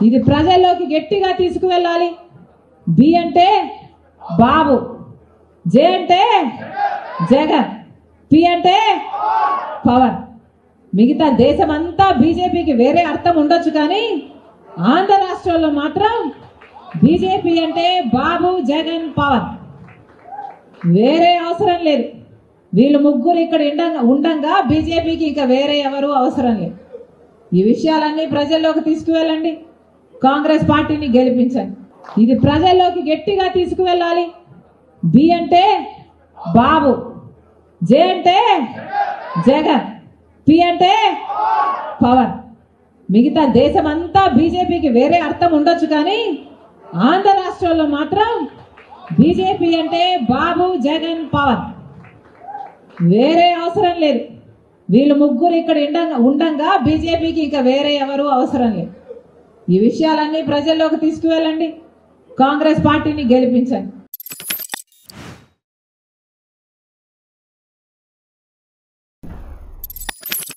ఇది ప్రజల్లోకి గట్టిగా తీసుకువెళ్ళాలి. బి అంటే బాబు, జే అంటే జగన్, పి అంటే పవన్. మిగతా దేశమంతా బీజేపీకి వేరే అర్థం ఉండొచ్చు, కానీ ఆంధ్ర రాష్ట్రంలో మాత్రం బీజేపీ అంటే బాబు, జగన్, పవన్, వేరే అవసరం లేదు. వీళ్ళు ముగ్గురు ఇక్కడ ఉండంగా బీజేపీకి ఇంకా వేరే ఎవరు అవసరం లేదు. ఈ విషయాలన్నీ ప్రజల్లోకి తీసుకువెళ్ళండి, కాంగ్రెస్ పార్టీని గెలిపించండి. ఇది ప్రజల్లోకి గట్టిగా తీసుకువెళ్ళాలి. బి అంటే బాబు, జే అంటే జగన్, పి అంటే పవన్. మిగతా దేశమంతా బీజేపీకి వేరే అర్థం ఉండొచ్చు, కానీ ఆంధ్ర రాష్ట్రంలో మాత్రం బీజేపీ అంటే బాబు, జగన్, పవన్, వేరే అవసరం లేదు. వీళ్ళు ముగ్గురు ఇక్కడ ఉండంగా బీజేపీకి ఇంకా వేరే ఎవరు అవసరం లేదు. ఈ విషయాలన్నీ ప్రజల్లోకి తీసుకువెళ్ళండి, కాంగ్రెస్ పార్టీని గెలిపించండి.